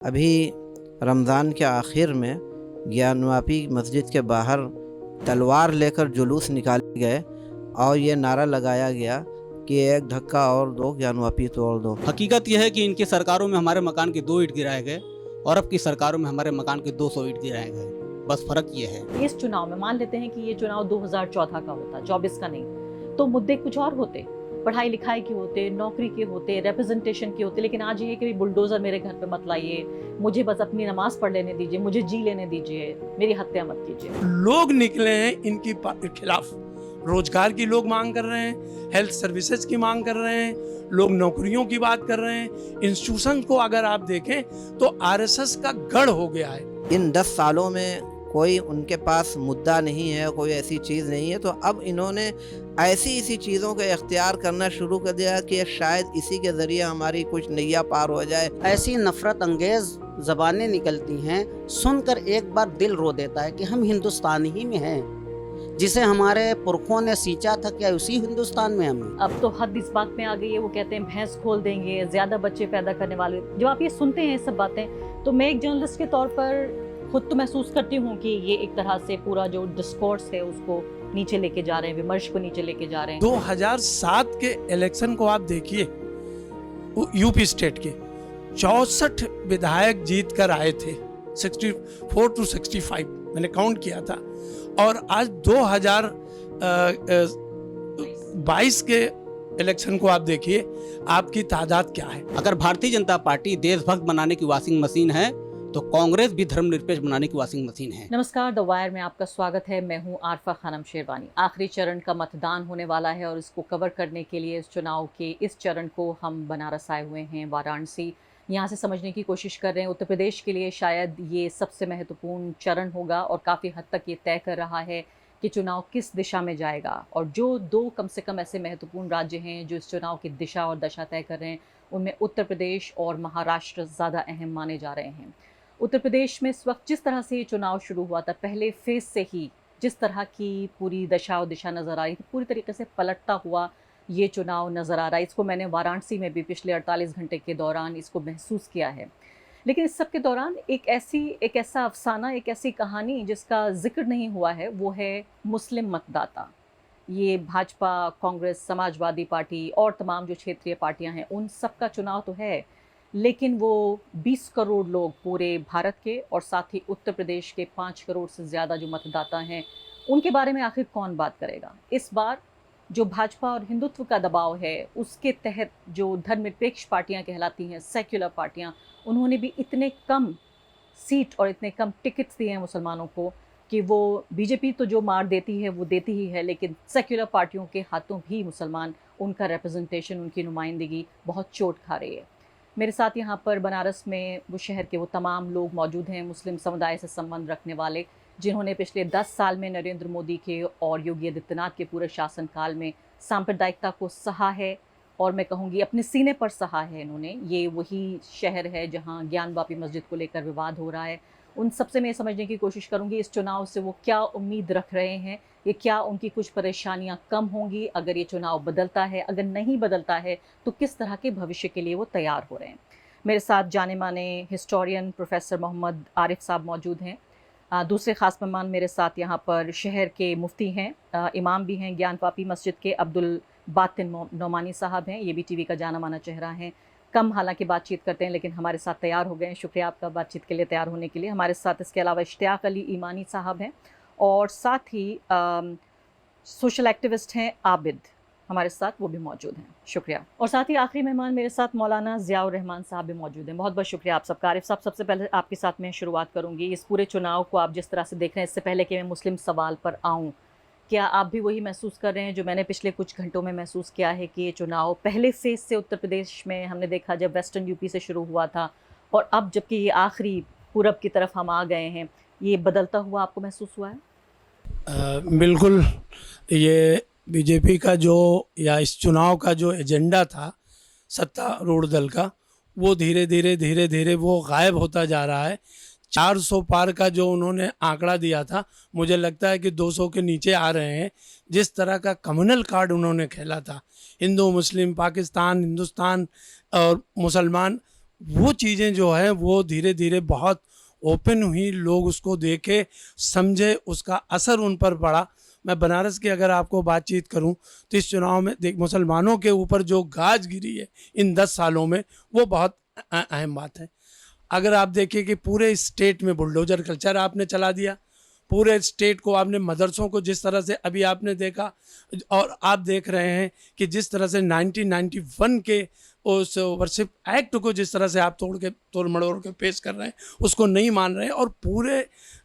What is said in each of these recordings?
अभी रमज़ान के आखिर में ज्ञानवापी मस्जिद के बाहर तलवार लेकर जुलूस निकाले गए और ये नारा लगाया गया कि एक धक्का और दो, ज्ञानवापी तोड़ दो। हकीकत यह है कि इनकी सरकारों में हमारे मकान के 2 ईंट गिराए गए और अब की सरकारों में हमारे मकान के 200 ईंट गिराए गए। बस फर्क ये है। इस चुनाव में मान लेते हैं कि ये चुनाव 2014 का होता, 24 का नहीं, तो मुद्दे कुछ और होते, पढ़ाई लिखाई के होते, नौकरी के होते, रिप्रेजेंटेशन के होते। लेकिन आज ये है कि बुलडोजर मेरे घर पे मत लाइए, मुझे बस अपनी नमाज पढ़ लेने दीजिए, मुझे जी लेने दीजिए, मेरी हत्या मत कीजिए। लोग निकले हैं इनकी खिलाफ। रोजगार की लोग मांग कर रहे हैं, हेल्थ सर्विसेज की मांग कर रहे हैं, लोग नौकरियों की बात कर रहे हैं। इंस्टीट्यूशन को अगर आप देखें तो आरएसएस का गढ़ हो गया है। इन 10 सालों में कोई उनके पास मुद्दा नहीं है, कोई ऐसी चीज़ नहीं है, तो अब इन्होंने ऐसी चीज़ों को इख्तियार करना शुरू कर दिया कि शायद इसी के ज़रिए हमारी कुछ नैया पार हो जाए। ऐसी नफरत अंगेज ज़बानें निकलती हैं, सुनकर एक बार दिल रो देता है कि हम हिंदुस्तान ही में हैं। जिसे हमारे पुरखों ने सींचा था, क्या उसी हिंदुस्तान में हम? अब तो हद इस बात में आ गई है, वो कहते हैं भैंस खोल देंगे, ज्यादा बच्चे पैदा करने वाले। जब आप ये सुनते हैं सब बातें, तो मैं एक जर्नलिस्ट के तौर पर खुद तो महसूस करती हूँ कि ये एक तरह से पूरा जो डिस्कोर्स है उसको नीचे लेके जा रहे हैं, विमर्श को नीचे लेके जा रहे हैं। 2007 के इलेक्शन को आप देखिए, यूपी स्टेट के 64 विधायक जीत कर आए थे, 64 to 65 मैंने काउंट किया था। और आज 2022 के इलेक्शन को आप देखिए, आपकी तादाद क्या है। अगर भारतीय जनता पार्टी देशभक्त बनाने की वॉशिंग मशीन है तो कांग्रेस भी धर्मनिरपेक्ष बनाने की वॉशिंग मशीन है। नमस्कार, द वायर में आपका स्वागत है। मैं हूं आरफा खानम शेरवानी। आखिरी चरण का मतदान होने वाला है और इसको कवर करने के लिए इस चुनाव के इस चरण को हम बनारस आए हुए हैं, वाराणसी। यहाँ से समझने की कोशिश कर रहे हैं। उत्तर प्रदेश के लिए शायद ये सबसे महत्वपूर्ण चरण होगा और काफ़ी हद तक ये तय कर रहा है कि चुनाव किस दिशा में जाएगा। और जो 2 कम से कम ऐसे महत्वपूर्ण राज्य हैं जो इस चुनाव की दिशा और दशा तय कर रहे हैं, उनमें उत्तर प्रदेश और महाराष्ट्र ज़्यादा अहम माने जा रहे हैं। उत्तर प्रदेश में इस वक्त जिस तरह से ये चुनाव शुरू हुआ था, पहले फेज से ही जिस तरह की पूरी दशा और दिशा नज़र आ रही थी, पूरी तरीके से पलटता हुआ ये चुनाव नज़र आ रहा है। इसको मैंने वाराणसी में भी पिछले 48 घंटे के दौरान इसको महसूस किया है। लेकिन इस सब के दौरान एक ऐसा अफसाना, एक ऐसी कहानी जिसका जिक्र नहीं हुआ है, वो है मुस्लिम मतदाता। ये भाजपा, कांग्रेस, समाजवादी पार्टी और तमाम जो क्षेत्रीय पार्टियां हैं, उन सब का चुनाव तो है, लेकिन वो 20 करोड़ लोग पूरे भारत के और साथ ही उत्तर प्रदेश के 5 करोड़ से ज़्यादा जो मतदाता हैं, उनके बारे में आखिर कौन बात करेगा। इस बार जो भाजपा और हिंदुत्व का दबाव है, उसके तहत जो धर्मनिरपेक्ष पार्टियां कहलाती हैं, सेक्युलर पार्टियां, उन्होंने भी इतने कम सीट और इतने कम टिकट्स दिए हैं मुसलमानों को कि वो बीजेपी तो जो मार देती है वो देती ही है, लेकिन सेक्युलर पार्टियों के हाथों भी मुसलमान, उनका रिप्रेजेंटेशन, उनकी नुमाइंदगी बहुत चोट खा रही है। मेरे साथ यहाँ पर बनारस में वो शहर के वो तमाम लोग मौजूद हैं, मुस्लिम समुदाय से संबंध रखने वाले, जिन्होंने पिछले 10 साल में नरेंद्र मोदी के और योगी आदित्यनाथ के पूरे शासनकाल में सांप्रदायिकता को सहा है और मैं कहूँगी अपने सीने पर सहा है इन्होंने। ये वही शहर है जहाँ ज्ञानवापी मस्जिद को लेकर विवाद हो रहा है। उन सबसे मैं समझने की कोशिश करूँगी इस चुनाव से वो क्या उम्मीद रख रहे हैं, ये क्या उनकी कुछ परेशानियां कम होंगी अगर ये चुनाव बदलता है, अगर नहीं बदलता है तो किस तरह के भविष्य के लिए वो तैयार हो रहे हैं। मेरे साथ जाने माने हिस्टोरियन प्रोफेसर मोहम्मद आरिफ साहब मौजूद हैं। दूसरे ख़ास मेहमान मेरे साथ यहाँ पर शहर के मुफ्ती हैं, इमाम भी हैं ज्ञानवापी मस्जिद के, अब्दुल बातिन नौमानी साहब हैं। ये भी टीवी का जाना माना चेहरा है। कम हालांकि बातचीत करते हैं, लेकिन हमारे साथ तैयार हो गए हैं। शुक्रिया आपका बातचीत के लिए तैयार होने के लिए। हमारे साथ इसके अलावा इश्तियाक अली ईमानी साहब हैं और साथ ही सोशल एक्टिविस्ट हैं आबिद, हमारे साथ वो भी मौजूद हैं। शुक्रिया। और साथ ही आखिरी मेहमान मेरे साथ मौलाना ज़ियाउर रहमान साहब भी मौजूद हैं। बहुत बहुत शुक्रिया आप सबका। आरिफ साहब, सबसे पहले आपके साथ मैं शुरुआत करूँगी। इस पूरे चुनाव को आप जिस तरह से देख रहे हैं, इससे पहले कि मैं मुस्लिम सवाल पर आऊँ, क्या आप भी वही महसूस कर रहे हैं जो मैंने पिछले कुछ घंटों में महसूस किया है कि ये चुनाव पहले फेज से उत्तर प्रदेश में हमने देखा जब वेस्टर्न यूपी से शुरू हुआ था, और अब जबकि ये आखिरी पूरब की तरफ हम आ गए हैं, ये बदलता हुआ आपको महसूस हुआ है? बिल्कुल। ये बीजेपी का जो, या इस चुनाव का जो एजेंडा था सत्तारूढ़ दल का, वो धीरे धीरे वो गायब होता जा रहा है। 400 पार का जो उन्होंने आंकड़ा दिया था, मुझे लगता है कि 200 के नीचे आ रहे हैं। जिस तरह का कम्युनल कार्ड उन्होंने खेला था, हिंदू मुस्लिम, पाकिस्तान, हिंदुस्तान और मुसलमान, वो चीज़ें जो है वो धीरे धीरे बहुत ओपन हुई, लोग उसको देखे, समझे, उसका असर उन पर पड़ा। मैं बनारस की अगर आपको बातचीत करूं तो इस चुनाव में देख मुसलमानों के ऊपर जो गाज गिरी है इन 10 सालों में, वो बहुत अहम बात है। अगर आप देखिए कि पूरे स्टेट में बुलडोजर कल्चर आपने चला दिया, पूरे स्टेट को आपने, मदरसों को जिस तरह से अभी आपने देखा, और आप देख रहे हैं कि जिस तरह से 1991 के उस वर्शिप एक्ट को जिस तरह से आप तोड़ मड़ोड़ के पेश कर रहे हैं, उसको नहीं मान रहे हैं, और पूरे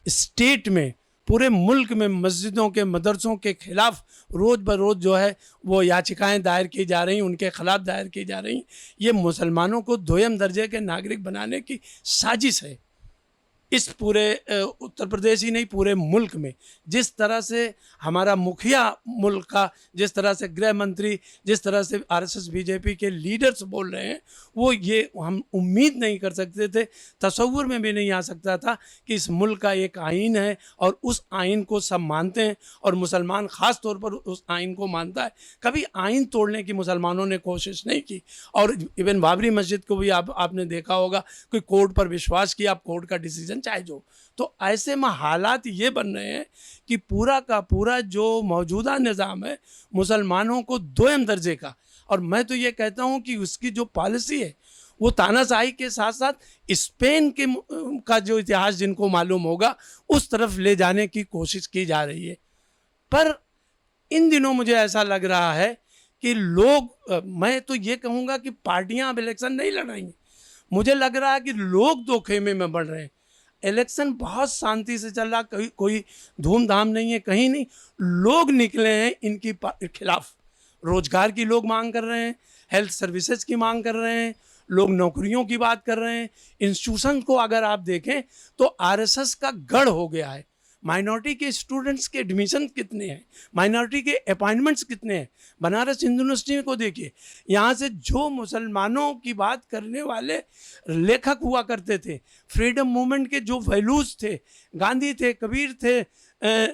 स्टेट में, पूरे मुल्क में मस्जिदों के, मदरसों के खिलाफ रोज़ ब रोज़ जो है वो याचिकाएं दायर की जा रही, उनके खिलाफ दायर की जा रही। ये मुसलमानों को दोयम दर्जे के नागरिक बनाने की साजिश है। इस पूरे उत्तर प्रदेश ही नहीं, पूरे मुल्क में जिस तरह से हमारा मुखिया मुल्क का, जिस तरह से गृह मंत्री, जिस तरह से आरएसएस बीजेपी के लीडर्स बोल रहे हैं, वो ये हम उम्मीद नहीं कर सकते थे, तसव्वुर में भी नहीं आ सकता था कि इस मुल्क का एक आइन है और उस आइन को सब मानते हैं, और मुसलमान ख़ास तौर पर उस आइन को मानता है। कभी आइन तोड़ने की मुसलमानों ने कोशिश नहीं की। और इवन बाबरी मस्जिद को भी आपने देखा होगा कि कोर्ट पर विश्वास किया, आप कोर्ट का डिसीजन चाहे जो। तो ऐसे में हालात ये बन रहे हैं कि पूरा का पूरा जो मौजूदा निज़ाम है मुसलमानों को दोयम दर्जे का, और मैं तो ये कहता हूँ कि उसकी जो पॉलिसी है वो तानाशाही के साथ साथ स्पेन के का जो इतिहास जिनको मालूम होगा उस तरफ ले जाने की कोशिश की जा रही है। पर इन दिनों मुझे ऐसा लग रहा है कि लोग, मैं तो ये कहूँगा कि पार्टियां अब इलेक्शन नहीं लड़ाएंगी। मुझे लग रहा है कि लोग दो खेमे में बढ़ रहे हैं। इलेक्शन बहुत शांति से चल रहा, कोई धूमधाम नहीं है, कहीं नहीं। लोग निकले हैं इनकी खिलाफ। रोजगार की लोग मांग कर रहे हैं, हेल्थ सर्विसेज की मांग कर रहे हैं, लोग नौकरियों की बात कर रहे हैं। इंस्टीट्यूशन को अगर आप देखें तो आरएसएस का गढ़ हो गया है। माइनॉरिटी के स्टूडेंट्स के एडमिशन कितने हैं, माइनॉरिटी के अपॉइंटमेंट्स कितने हैं। बनारस हिंदू यूनिवर्सिटी को देखिए, यहाँ से जो मुसलमानों की बात करने वाले लेखक हुआ करते थे, फ्रीडम मूवमेंट के जो वैल्यूज़ थे, गांधी थे, कबीर थे,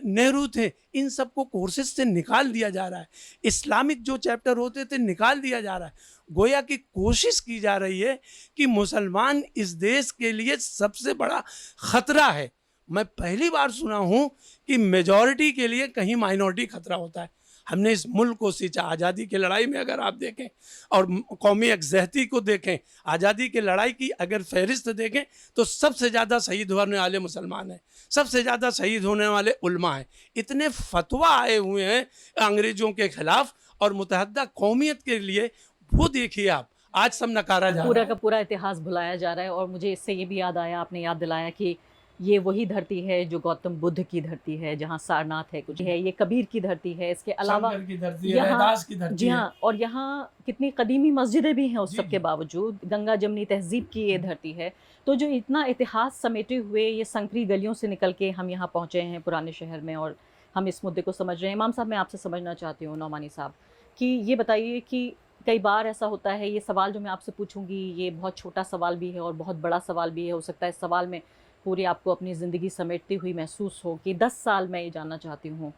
नेहरू थे, इन सबको कोर्सेज से निकाल दिया जा रहा है। इस्लामिक जो चैप्टर होते थे निकाल दिया जा रहा है। गोया की कोशिश की जा रही है कि मुसलमान इस देश के लिए सबसे बड़ा ख़तरा है। मैं पहली बार सुना हूँ कि मेजॉरिटी के लिए कहीं माइनॉरिटी खतरा होता है। हमने इस मुल्क को सींचा आज़ादी की लड़ाई में, अगर आप देखें, और कौमी यकजहती को देखें, आज़ादी की लड़ाई की अगर फहरिस्त देखें तो सबसे ज़्यादा शहीद होने वाले मुसलमान हैं, सबसे ज़्यादा शहीद होने वाले उल्मा हैं। इतने फतवा आए हुए हैं अंग्रेज़ों के ख़िलाफ़ और मुतहद्दा कौमियत के लिए, वो देखिए आप, आज सब नकारा जा रहा है। पूरा का पूरा इतिहास भुलाया जा रहा है। और मुझे इससे ये भी याद आया, आपने याद दिलाया कि ये वही धरती है जो गौतम बुद्ध की धरती है, जहाँ सारनाथ है, कुछ है, ये कबीर की धरती है, इसके अलावा शंकर की धरती है, यहाँ, रैदास की धरती जी है। हाँ, और यहाँ कितनी कदीमी मस्जिदें भी हैं उस जी, सब के जी। बावजूद। गंगा जमनी तहजीब की ये धरती है। तो जो इतना इतिहास समेटे हुए ये संकरी गलियों से निकल के हम यहाँ पहुँचे हैं पुराने शहर में, और हम इस मुद्दे को समझ रहे हैं। इमाम साहब, मैं आपसे समझना चाहती हूँ, नौमानी साहब, कि ये बताइए कि कई बार ऐसा होता है, ये सवाल जो मैं आपसे पूछूंगी ये बहुत छोटा सवाल भी है और बहुत बड़ा सवाल भी है। हो सकता है इस सवाल में पूरी आपको अपनी ज़िंदगी समेटती हुई महसूस हो कि 10 साल, मैं ये जानना चाहती हूँ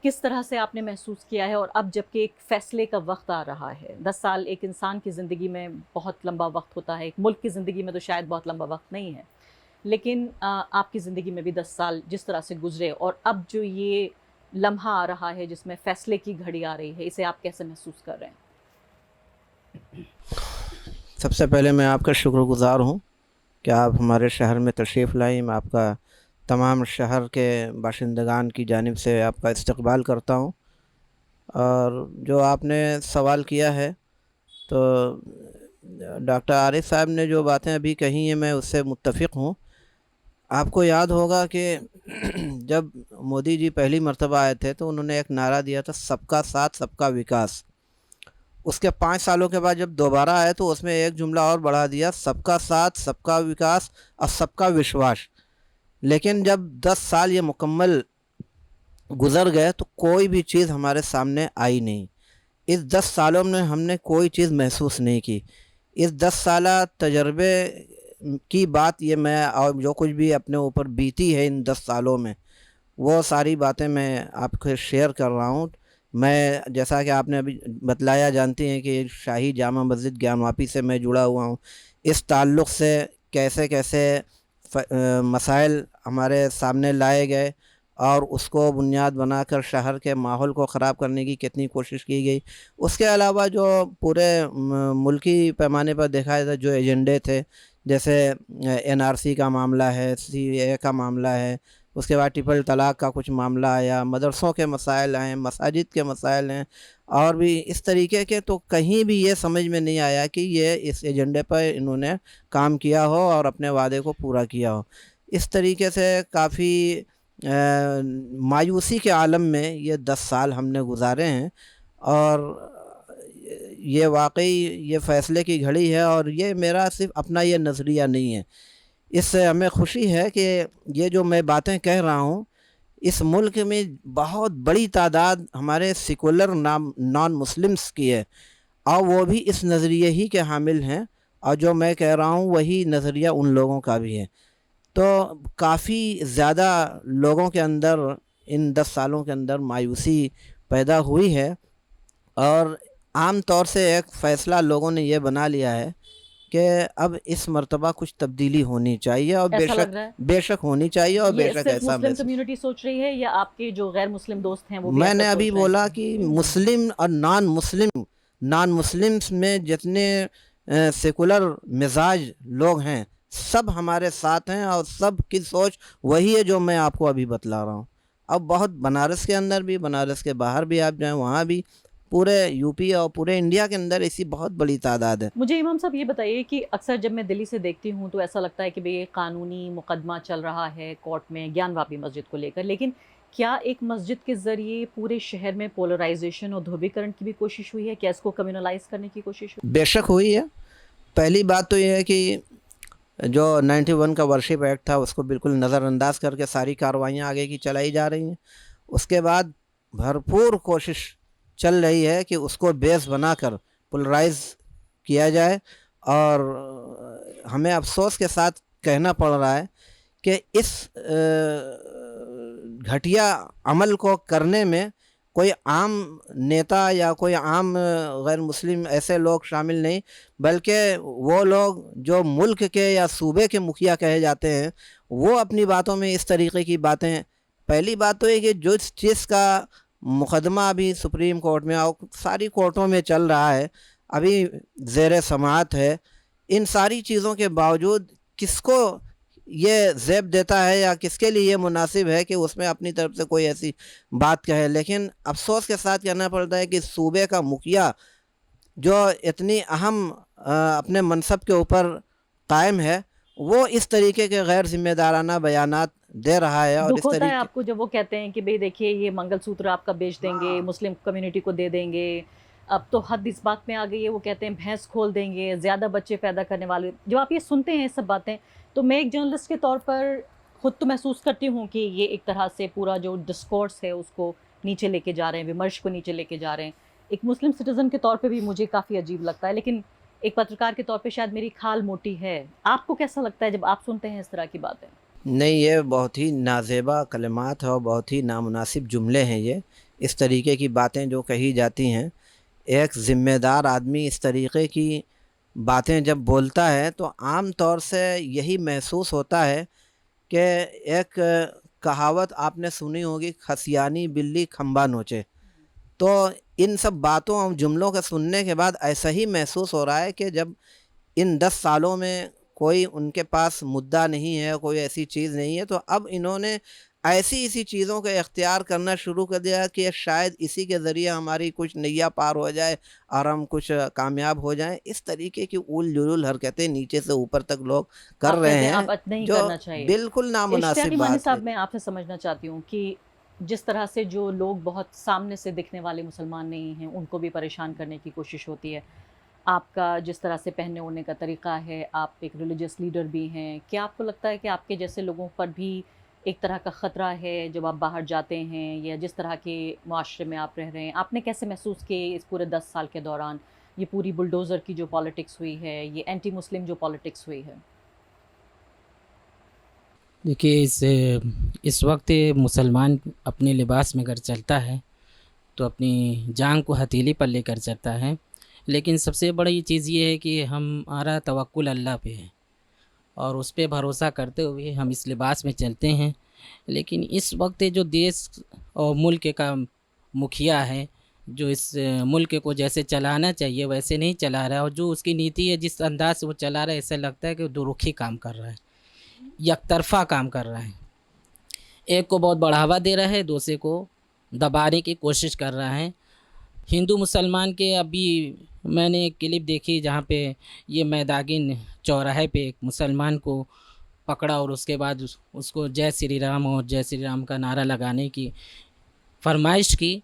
किस तरह से आपने महसूस किया है। और अब जबकि एक फ़ैसले का वक्त आ रहा है, 10 साल एक इंसान की ज़िंदगी में बहुत लंबा वक्त होता है, एक मुल्क की ज़िंदगी में तो शायद बहुत लंबा वक्त नहीं है, लेकिन आपकी ज़िंदगी में भी 10 साल जिस तरह से गुजरे, और अब जो ये लम्हा आ रहा है जिसमें फ़ैसले की घड़ी आ रही है, इसे आप कैसे महसूस कर रहे हैं? सबसे पहले मैं आपका शुक्रगुज़ार हूँ कि आप हमारे शहर में तशरीफ़ लाई। मैं आपका तमाम शहर के बाशिंदगान की जानिब से आपका इस्तकबाल करता हूँ। और जो आपने सवाल किया है, तो डॉक्टर आरिफ साहब ने जो बातें अभी कही हैं मैं उससे मुत्तफ़िक़ हूँ। आपको याद होगा कि जब मोदी जी पहली मर्तबा आए थे तो उन्होंने एक नारा दिया था, सबका साथ सबका विकास। उसके 5 सालों के बाद जब दोबारा आए तो उसमें एक जुमला और बढ़ा दिया, सबका साथ सबका विकास और सबका विश्वास। लेकिन जब 10 साल ये मुकम्मल गुज़र गए तो कोई भी चीज़ हमारे सामने आई नहीं। इस 10 सालों में हमने कोई चीज़ महसूस नहीं की। इस 10 साला तजर्बे की बात ये मैं, और जो कुछ भी अपने ऊपर बीती है इन 10 सालों में, वो सारी बातें मैं आपके शेयर कर रहा हूँ। मैं, जैसा कि आपने अभी बतलाया, जानती हैं कि शाही जामा मस्जिद ज्ञानवापी से मैं जुड़ा हुआ हूँ। इस ताल्लुक़ से कैसे कैसे मसाइल हमारे सामने लाए गए और उसको बुनियाद बनाकर शहर के माहौल को ख़राब करने की कितनी कोशिश की गई। उसके अलावा जो पूरे मुल्की पैमाने पर देखा जाए जो एजेंडे थे, जैसे एनआरसी का मामला है, सीएए का मामला है, उसके बाद ट्रिपल तलाक़ का कुछ मामला आया, मदरसों के मसाइल हैं, मसाजिद के मसाइल हैं और भी इस तरीके के, तो कहीं भी ये समझ में नहीं आया कि ये इस एजेंडे पर इन्होंने काम किया हो और अपने वादे को पूरा किया हो। इस तरीके से काफ़ी मायूसी के आलम में ये 10 साल हमने गुजारे हैं और ये वाकई ये फ़ैसले की घड़ी है और ये मेरा सिर्फ़ अपना ये नज़रिया नहीं है। इससे हमें खुशी है कि ये जो मैं बातें कह रहा हूँ, इस मुल्क में बहुत बड़ी तादाद हमारे सेकुलर नॉन मुस्लिम्स की है और वो भी इस नज़रिए ही के हामिल हैं और जो मैं कह रहा हूँ वही नज़रिया उन लोगों का भी है। तो काफ़ी ज़्यादा लोगों के अंदर इन 10 सालों के अंदर मायूसी पैदा हुई है और आम तौर से एक फ़ैसला लोगों ने ये बना लिया है कि अब इस मर्तबा कुछ तब्दीली होनी चाहिए और ऐसा लग रहा है? बेशक होनी चाहिए और ये बेशक सिर्फ ऐसा मुस्लिम कम्युनिटी सोच रही है या आपके जो गैर मुस्लिम दोस्त हैं वो भी मैंने ऐसा अभी सोच रहे हैं? बोला कि मुस्लिम और नॉन मुस्लिम्स में जितने सेकुलर मिजाज लोग हैं सब हमारे साथ हैं और सब की सोच वही है जो मैं आपको अभी बतला रहा हूँ। अब बहुत बनारस के अंदर भी, बनारस के बाहर भी आप जाएं वहाँ भी, पूरे यूपी और पूरे इंडिया के अंदर ऐसी बहुत बड़ी तादाद है। मुझे इमाम साहब ये बताइए कि अक्सर जब मैं दिल्ली से देखती हूँ तो ऐसा लगता है कि भाई ये कानूनी मुकदमा चल रहा है कोर्ट में ज्ञानवापी मस्जिद को लेकर, लेकिन क्या एक मस्जिद के ज़रिए पूरे शहर में पोलराइजेशन और ध्रुवीकरण की भी कोशिश हुई है? क्या इसको कम्युनलाइज करने की कोशिश हुई? बेशक हुई है। पहली बात तो ये है कि जो 91 का वर्शिप एक्ट था उसको बिल्कुल नज़रअंदाज करके सारी कार्रवाइयाँ आगे की चलाई जा रही हैं। उसके बाद भरपूर कोशिश चल रही है कि उसको बेस बनाकर पोलराइज किया जाए और हमें अफसोस के साथ कहना पड़ रहा है कि इस घटिया अमल को करने में कोई आम नेता या कोई आम गैर मुस्लिम ऐसे लोग शामिल नहीं, बल्कि वो लोग जो मुल्क के या सूबे के मुखिया कहे जाते हैं वो अपनी बातों में इस तरीके की बातें। पहली बात तो ये कि जो चीज़ का मुकदमा अभी सुप्रीम कोर्ट में और सारी कोर्टों में चल रहा है, अभी ज़ेर समाअत है, इन सारी चीज़ों के बावजूद किसको ये ज़ेब देता है या किसके लिए ये मुनासिब है कि उसमें अपनी तरफ से कोई ऐसी बात कहे। लेकिन अफसोस के साथ कहना पड़ता है कि सूबे का मुखिया जो इतनी अहम अपने मनसब के ऊपर कायम है वो इस तरीके के गैर जिम्मेदाराना बयानात दे रहा है। और दुख इस होता है तरीके आपको जब वो कहते हैं कि भाई देखिए ये मंगलसूत्र आपका बेच देंगे, मुस्लिम कम्युनिटी को दे देंगे, अब तो हद इस बात में आ गई है, वो कहते हैं भैंस खोल देंगे, ज़्यादा बच्चे पैदा करने वाले। जब आप ये सुनते हैं ये सब बातें, तो मैं एक जर्नलिस्ट के तौर पर खुद तो महसूस करती हूँ कि ये एक तरह से पूरा जो डिस्कोर्स है उसको नीचे लेके जा रहे हैं, विमर्श को नीचे लेके जा रहे हैं। एक मुस्लिम सिटीज़न के तौर पे भी मुझे काफ़ी अजीब लगता है, लेकिन एक पत्रकार के तौर पे शायद मेरी खाल मोटी है। आपको कैसा लगता है जब आप सुनते हैं इस तरह की बातें? नहीं, ये बहुत ही नाज़ेबा कलिमात है और बहुत ही नामुनासिब जुमले हैं ये। इस तरीके की बातें जो कही जाती हैं, एक ज़िम्मेदार आदमी इस तरीके की बातें जब बोलता है तो आम तौर से यही महसूस होता है कि एक कहावत आपने सुनी होगी, खसियानी बिल्ली खंबा नोचे। तो इन सब बातों और जुमलों के सुनने के बाद ऐसा ही महसूस हो रहा है कि जब इन 10 सालों में कोई उनके पास मुद्दा नहीं है, कोई ऐसी चीज़ नहीं है, तो अब इन्होंने ऐसी चीज़ों का इख्तियार करना शुरू कर दिया कि शायद इसी के ज़रिए हमारी कुछ नैया पार हो जाए और हम कुछ कामयाब हो जाएं। इस तरीके की उल जुलूल हरकतें नीचे से ऊपर तक लोग कर आप रहे कहते हैं हैं, आप नहीं जो करना चाहिए। बिल्कुल नामुनासिब इश्तियाकी मानी बात साहब, है। मैं आपसे समझना चाहती हूँ कि जिस तरह से जो लोग बहुत सामने से दिखने वाले मुसलमान नहीं हैं उनको भी परेशान करने की कोशिश होती है, आपका जिस तरह से पहनने ओढ़ने का तरीका है, आप एक रिलीजियस लीडर भी हैं, क्या आपको लगता है कि आपके जैसे लोगों पर भी एक तरह का ख़तरा है जब आप बाहर जाते हैं या जिस तरह के मुआशरे में आप रह रहे हैं? आपने कैसे महसूस किए इस पूरे 10 साल के दौरान ये पूरी बुलडोज़र की जो पॉलिटिक्स हुई है, ये एंटी मुस्लिम जो पॉलिटिक्स हुई है? देखिए, इस वक्त मुसलमान अपने लिबास में अगर चलता है तो अपनी जान को हथेली पर लेकर चलता है। लेकिन सबसे बड़ी चीज़ ये है कि हमारा तवक्कुल अल्लाह पे है और उस पे भरोसा करते हुए हम इस लिबास में चलते हैं। लेकिन इस वक्त जो देश और मुल्क का मुखिया है, जो इस मुल्क को जैसे चलाना चाहिए वैसे नहीं चला रहा है, और जो उसकी नीति है जिस अंदाज से वो चला रहा है, ऐसा लगता है कि वो दुरुखी काम कर रहा है, एकतरफा काम कर रहा है। एक को बहुत बढ़ावा दे रहा है, दूसरे को दबाने की कोशिश कर रहा है। हिंदू मुसलमान के अभी मैंने एक क्लिप देखी जहाँ पे ये मैदागिन चौराहे पे एक मुसलमान को पकड़ा और उसके बाद उसको जय श्री राम और जय श्री राम का नारा लगाने की फरमाइश की।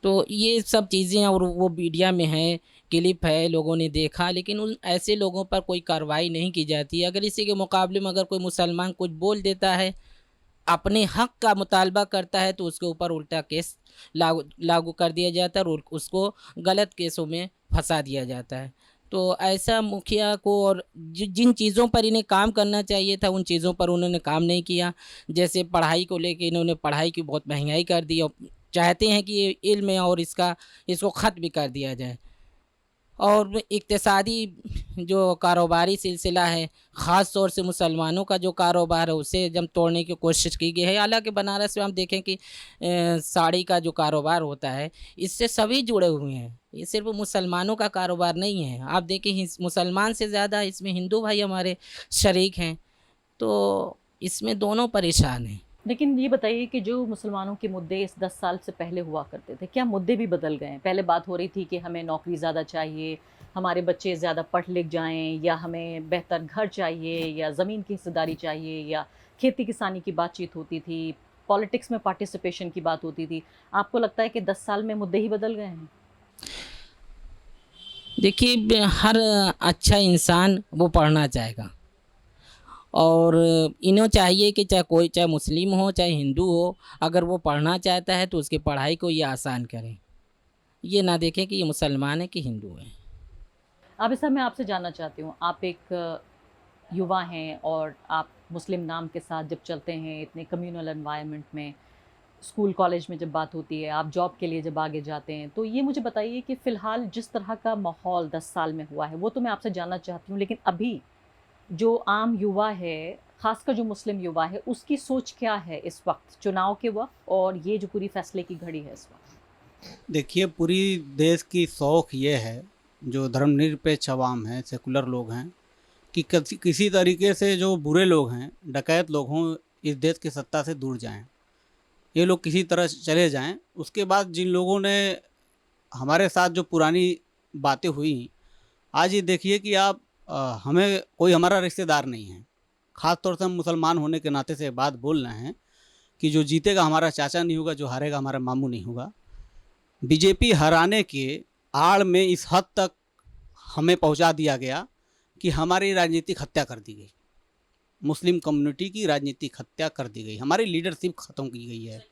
तो ये सब चीज़ें और वो मीडिया में है, क्लिप है, लोगों ने देखा, लेकिन उन ऐसे लोगों पर कोई कार्रवाई नहीं की जाती। अगर इसी के मुकाबले में अगर कोई मुसलमान कुछ बोल देता है, अपने हक का मुतालबा करता है, तो उसके ऊपर उल्टा केस लागू कर दिया जाता है और उसको गलत केसों में फंसा दिया जाता है। तो ऐसा मुखिया को और जिन चीज़ों पर इन्हें काम करना चाहिए था उन चीज़ों पर उन्होंने काम नहीं किया। जैसे पढ़ाई को लेके इन्होंने पढ़ाई की बहुत महंगाई कर दी और चाहते हैं कि ये इल्म है और इसको ख़त्म भी कर दिया जाए। और इक्तिसादी जो कारोबारी सिलसिला है, ख़ास तौर से मुसलमानों का जो कारोबार है उसे जब तोड़ने की कोशिश की गई है। हालांकि बनारस में हम देखें कि साड़ी का जो कारोबार होता है इससे सभी जुड़े हुए हैं, ये सिर्फ मुसलमानों का कारोबार नहीं है। आप देखें मुसलमान से ज़्यादा इसमें हिंदू भाई हमारे शरीक हैं, तो इसमें दोनों परेशान हैं। लेकिन ये बताइए कि जो मुसलमानों के मुद्दे इस 10 साल से पहले हुआ करते थे, क्या मुद्दे भी बदल गए हैं? पहले बात हो रही थी कि हमें नौकरी ज़्यादा चाहिए, हमारे बच्चे ज़्यादा पढ़ लिख जाएं, या हमें बेहतर घर चाहिए, या ज़मीन की हिस्सेदारी चाहिए, या खेती किसानी की बातचीत होती थी, पॉलिटिक्स में पार्टिसिपेशन की बात होती थी। आपको लगता है कि 10 साल में मुद्दे ही बदल गए हैं? देखिए, हर अच्छा इंसान वो पढ़ना चाहेगा और इन्हें चाहिए कि चाहे मुस्लिम हो चाहे हिंदू हो, अगर वो पढ़ना चाहता है तो उसकी पढ़ाई को ये आसान करें, ये ना देखें कि ये मुसलमान है कि हिंदू है। अब इस मैं आपसे जानना चाहती हूँ, आप एक युवा हैं और आप मुस्लिम नाम के साथ जब चलते हैं इतने कम्युनल एनवायरनमेंट में, स्कूल कॉलेज में जब बात होती है, आप जॉब के लिए जब आगे जाते हैं, तो ये मुझे बताइए कि फ़िलहाल जिस तरह का माहौल 10 साल में हुआ है वो तो मैं आपसे जानना चाहती हूँ, लेकिन अभी जो आम युवा है, ख़ासकर जो मुस्लिम युवा है, उसकी सोच क्या है इस वक्त चुनाव के वक्त और ये जो पूरी फैसले की घड़ी है इस वक्त? देखिए, पूरी देश की शौक़ ये है, जो धर्मनिरपेक्ष अवाम है, सेकुलर लोग हैं, कि किसी तरीके से जो बुरे लोग हैं, डकैत लोग हों, इस देश की सत्ता से दूर जाएं, ये लोग किसी तरह चले जाएं। उसके बाद जिन लोगों ने हमारे साथ जो पुरानी बातें हुई, आज ये देखिए कि आप हमें कोई हमारा रिश्तेदार नहीं है। ख़ास तौर से हम मुसलमान होने के नाते से बात बोल रहे हैं कि जो जीतेगा हमारा चाचा नहीं होगा, जो हारेगा हमारा मामू नहीं होगा। बीजेपी हराने के आड़ में इस हद तक हमें पहुंचा दिया गया कि हमारी राजनीतिक हत्या कर दी गई, मुस्लिम कम्युनिटी की राजनीतिक हत्या कर दी गई, हमारी लीडरशिप ख़त्म की गई है,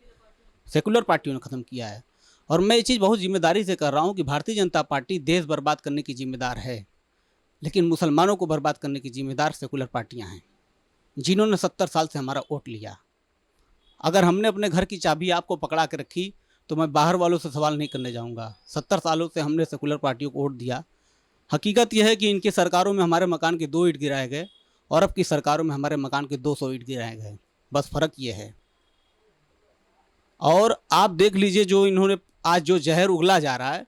सेकुलर पार्टियों ने ख़त्म किया है। और मैं ये चीज़ बहुत जिम्मेदारी से कर रहा हूँ कि भारतीय जनता पार्टी देश बर्बाद करने की जिम्मेदार है, लेकिन मुसलमानों को बर्बाद करने की जिम्मेदार सेकुलर पार्टियां हैं, जिन्होंने 70 साल से हमारा वोट लिया। अगर हमने अपने घर की चाबी आपको पकड़ा के रखी तो मैं बाहर वालों से सवाल नहीं करने जाऊंगा। 70 सालों से हमने सेकुलर पार्टियों को वोट दिया। हकीकत यह है कि इनकी सरकारों में हमारे मकान के 2 ईंट गिराए गए और अब की सरकारों में हमारे मकान के 200 ईंट गिराए गए, बस फ़र्क ये है। और आप देख लीजिए, जो इन्होंने आज जो जहर उगला जा रहा है,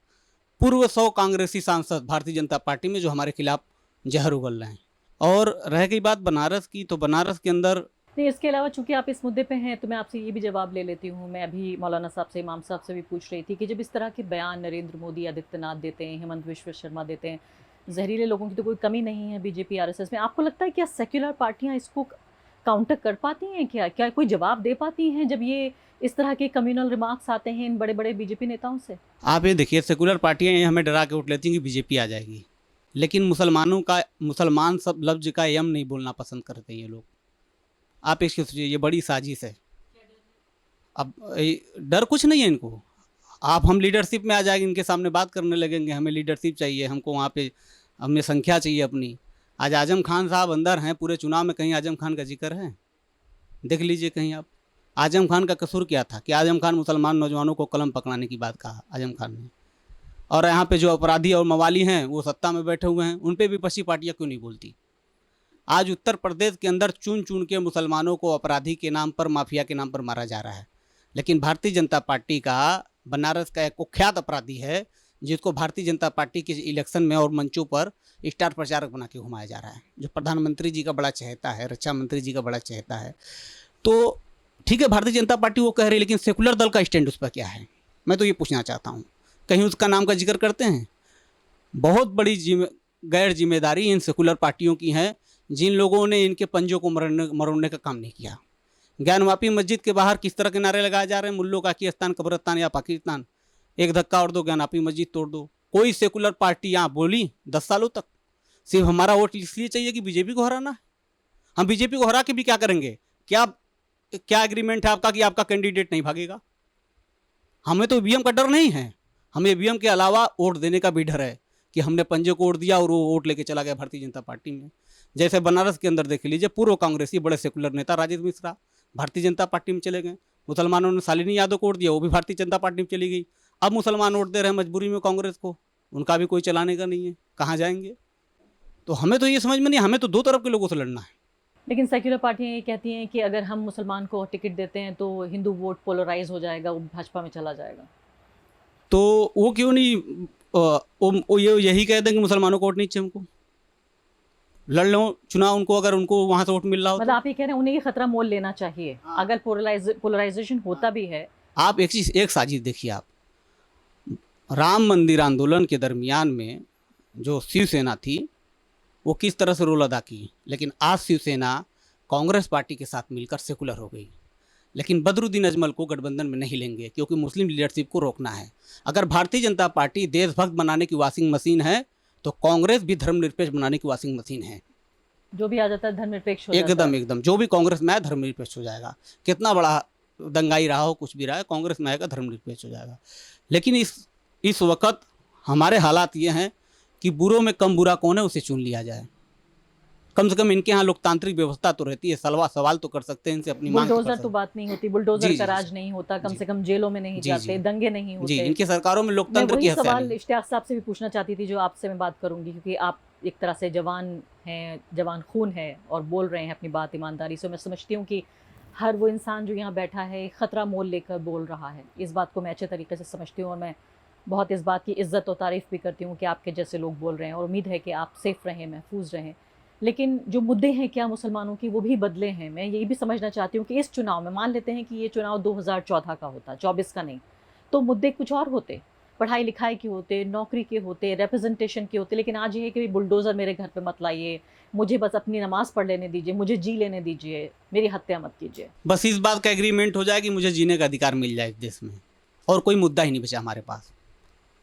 पूर्व 100 कांग्रेसी सांसद भारतीय जनता पार्टी में जो हमारे खिलाफ जहर उगल रहे हैं। और रह गई बात बनारस की, तो बनारस के अंदर नहीं, इसके अलावा चूंकि आप इस मुद्दे पे हैं तो मैं आपसे ये भी जवाब ले लेती हूँ। मैं अभी मौलाना साहब से, इमाम साहब से भी पूछ रही थी कि जब इस तरह के बयान नरेंद्र मोदी, आदित्यनाथ देते हैं, हेमंत विश्व शर्मा देते हैं, जहरीले लोगों की तो कोई कमी नहीं है बीजेपी आरएसएस में, आपको लगता है क्या सेक्युलर पार्टियाँ इसको काउंटर कर पाती हैं? क्या कोई जवाब दे पाती हैं जब ये इस तरह के कम्युनल रिमार्क्स आते हैं इन बड़े बड़े बीजेपी नेताओं से? आप ये देखिए, सेकुलर पार्टियां ये हमें डरा के उठ लेती हैं कि बीजेपी आ जाएगी, लेकिन मुसलमान सब लफ्ज का यम नहीं बोलना पसंद करते ये लोग। आप इसकी सोचिए, ये बड़ी साजिश है। अब डर कुछ नहीं है इनको। हम लीडरशिप में आ जाएंगे, इनके सामने बात करने लगेंगे, हमें लीडरशिप चाहिए, हमको वहाँ पे हमें संख्या चाहिए अपनी। आज आजम खान साहब अंदर हैं, पूरे चुनाव में कहीं आजम खान का जिक्र है? देख लीजिए कहीं आप। आजम खान का कसूर क्या था कि आजम खान मुसलमान नौजवानों को कलम पकड़ाने की बात कहा आजम खान ने। और यहाँ पे जो अपराधी और मवाली हैं वो सत्ता में बैठे हुए हैं, उन पे विपक्षी पार्टियाँ क्यों नहीं बोलती? आज उत्तर प्रदेश के अंदर चुन चुन के मुसलमानों को अपराधी के नाम पर, माफिया के नाम पर मारा जा रहा है, लेकिन भारतीय जनता पार्टी का बनारस का एक कुख्यात अपराधी है जिसको भारतीय जनता पार्टी के इलेक्शन में और मंचों पर स्टार प्रचारक बना के घुमाया जा रहा है, जो प्रधानमंत्री जी का बड़ा चहेता है, रक्षा मंत्री जी का बड़ा चहेता है। तो ठीक है, भारतीय जनता पार्टी वो कह रही है, लेकिन सेकुलर दल का स्टैंड उस पर क्या है? मैं तो ये पूछना चाहता हूँ, कहीं उसका नाम का जिक्र करते हैं? बहुत बड़ी गैर जिम्मेदारी इन सेकुलर पार्टियों की है, जिन लोगों ने इनके पंजों को मरोड़ने का काम नहीं किया। ज्ञानवापी मस्जिद के बाहर किस तरह के नारे लगाए जा रहे हैं? मुल्लों का किस्तान, कब्रिस्तान या पाकिस्तान, एक धक्का और दो, ज्ञानवापी मस्जिद तोड़ दो। कोई सेकुलर पार्टी यहाँ बोली 10 सालों तक? सिर्फ हमारा वोट इसलिए चाहिए कि बीजेपी को हराना है। हम बीजेपी को हरा के भी क्या करेंगे? क्या एग्रीमेंट है आपका कि आपका कैंडिडेट नहीं भागेगा? हमें तो ईवीएम का डर नहीं है, हमें ईवीएम के अलावा वोट देने का भी डर है कि हमने पंजे को वोट दिया और वो वोट लेके चला गया भारतीय जनता पार्टी में। जैसे बनारस के अंदर देख लीजिए, पूर्व कांग्रेसी बड़े सेकुलर नेता राजेश मिश्रा भारतीय जनता पार्टी में चले गए। मुसलमानों ने शालिनी यादव को वोट दिया, वो भी भारतीय जनता पार्टी में चली गई। अब मुसलमान वोट दे रहे हैं मजबूरी में कांग्रेस को, उनका भी कोई चलाने का नहीं है, कहाँ जाएंगे? तो हमें तो ये समझ में नहीं, हमें तो दो तरफ के लोगों से लड़ना है। लेकिन सेक्युलर पार्टियां ये कहती हैं कि अगर हम मुसलमान को टिकट देते हैं तो हिंदू वोट पोलराइज हो जाएगा, वो भाजपा में चला जाएगा। तो वो क्यों नहीं वो यही कह दें कि मुसलमानों को वोट नहीं चाहिए, हमको लड़ लो चुनाव, उनको अगर उनको वहाँ से वोट मिल रहा हो। मतलब आप ये कह रहे हैं उन्हें ये खतरा मोल लेना चाहिए? अगर पोलराइजेशन होता भी है। आप एक साजिश देखिए, आप राम मंदिर आंदोलन के दरमियान में जो शिवसेना थी वो किस तरह से रोल अदा की, लेकिन आज शिवसेना कांग्रेस पार्टी के साथ मिलकर सेकुलर हो गई। लेकिन बदरुद्दीन अजमल को गठबंधन में नहीं लेंगे क्योंकि मुस्लिम लीडरशिप को रोकना है। अगर भारतीय जनता पार्टी देशभक्त बनाने की वॉशिंग मशीन है तो कांग्रेस भी धर्मनिरपेक्ष बनाने की वॉशिंग मशीन है। जो भी आ जाता है धर्मनिरपेक्ष हो जाता है। एकदम जो भी कांग्रेस में आए धर्मनिरपेक्ष हो जाएगा। कितना बड़ा दंगाई रहा हो, कुछ भी रहा है, कांग्रेस में आएगा धर्मनिरपेक्ष हो जाएगा। लेकिन इस वक्त हमारे हालात ये हैं कि बुरों में कम बुरा कौन है उसे चुन लिया जाए। कम से कम इनके यहाँ लोकतांत्रिक व्यवस्था तो रहती है, सवाल तो कर सकते हैं इनसे, अपनी मांग। बुलडोजर तो बात नहीं होती, बुलडोजर का राज नहीं होता, कम से कम जेलों में नहीं जाते, दंगे नहीं होते। जी, इनकी सरकारों में लोकतंत्र की हैसियत। सवाल इश्तियाक साहब से भी पूछना चाहती थी, जो आपसे मैं बात करूंगी, क्योंकि आप एक तरह से जवान हैं, जवान खून है और बोल रहे हैं अपनी बात ईमानदारी से। मैं समझती हूँ कि हर वो इंसान जो यहाँ बैठा है ख़तरा मोल लेकर बोल रहा है, इस बात को मैं अच्छे तरीके से समझती हूँ और मैं बहुत इस बात की इज़्ज़त और तारीफ़ भी करती हूँ कि आपके जैसे लोग बोल रहे हैं और उम्मीद है कि आप सेफ़ रहें, महफूज रहें। लेकिन जो मुद्दे हैं क्या मुसलमानों की, वो भी बदले हैं। मैं यही भी समझना चाहती हूँ कि इस चुनाव में, मान लेते हैं कि ये चुनाव 2014 का होता, 24 का नहीं, तो मुद्दे कुछ और होते, पढ़ाई लिखाई के होते, नौकरी के होते, रिप्रेजेंटेशन के होते। लेकिन आज ये है कि बुलडोज़र मेरे घर पे मत लाइए, मुझे बस अपनी नमाज़ पढ़ लेने दीजिए, मुझे जी लेने दीजिए, मेरी हत्या मत कीजिए। बस इस बात का एग्रीमेंट हो जाए कि मुझे जीने का अधिकार मिल जाए इस देश में, और कोई मुद्दा ही नहीं बचा हमारे पास।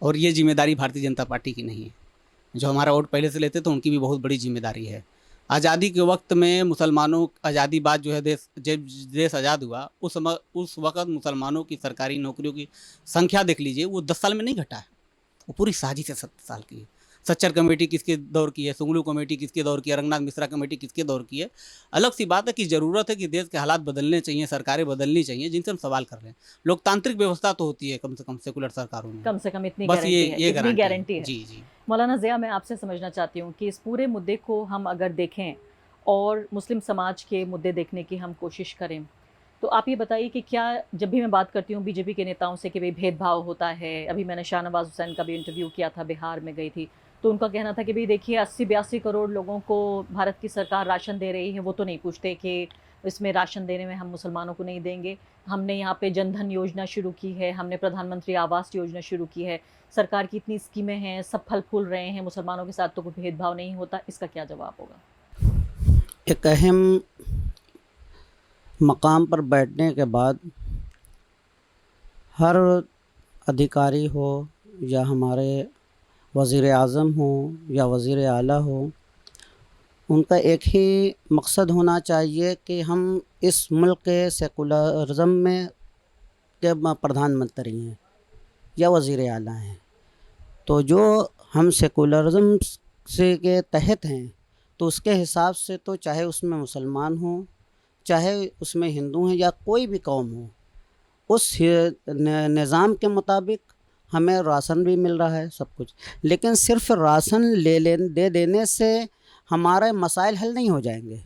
और ये जिम्मेदारी भारतीय जनता पार्टी की नहीं है। जो हमारा वोट पहले से लेते तो उनकी भी बहुत बड़ी जिम्मेदारी है। आज़ादी के वक्त में मुसलमानों, आज़ादी बाद जो है जब देश आज़ाद हुआ उस वक्त मुसलमानों की सरकारी नौकरियों की संख्या देख लीजिए, वो 10 साल में नहीं घटा है, वो पूरी साजिश है 70 साल की। सच्चर कमेटी किसके दौर की है, सुंगलू कमेटी किसके दौर की है, रंगनाथ मिश्रा कमेटी किसके दौर की है। अलग सी बात है कि ज़रूरत है कि देश के हालात बदलने चाहिए, सरकारें बदलनी चाहिए, जिनसे हम सवाल कर रहे हैं। लोकतांत्रिक व्यवस्था तो होती है कम से कम सेकुलर सरकारों में, कम से कम इतनी बस ये गारंटी है। जी जी। मौलाना ज़िया, मैं आपसे समझना चाहती हूँ कि इस पूरे मुद्दे को हम अगर देखें और मुस्लिम समाज के मुद्दे देखने की हम कोशिश करें, तो आप ये बताइए कि क्या, जब भी मैं बात करती हूँ बीजेपी के नेताओं से कि भाई भेदभाव होता है, अभी मैंने शाहनवाज हुसैन का भी इंटरव्यू किया था, बिहार में गई थी, तो उनका कहना था कि भाई देखिए 80-82 करोड़ लोगों को भारत की सरकार राशन दे रही है, वो तो नहीं पूछते कि इसमें राशन देने में हम मुसलमानों को नहीं देंगे। हमने यहाँ पे जनधन योजना शुरू की है, हमने प्रधानमंत्री आवास योजना शुरू की है, सरकार की इतनी स्कीमें हैं, सब फल फूल रहे हैं, मुसलमानों के साथ तो कोई भेदभाव नहीं होता। इसका क्या जवाब होगा? एक अहम मकाम पर बैठने के बाद हर अधिकारी हो या हमारे वज़ीर आज़म हो या वज़ीर आला हो, उनका एक ही मकसद होना चाहिए कि हम इस मुल्क के सेकुलरिज़म में के प्रधानमंत्री हैं या वज़ीर आला हैं। तो जो हम सेकुलरिज़म से के तहत हैं तो उसके हिसाब से तो चाहे उसमें मुसलमान हो, चाहे उसमें हिंदू हैं या कोई भी कौम हो, उस निज़ाम के मुताबिक हमें राशन भी मिल रहा है सब कुछ, लेकिन सिर्फ राशन दे देने से हमारे मसाइल हल नहीं हो जाएंगे।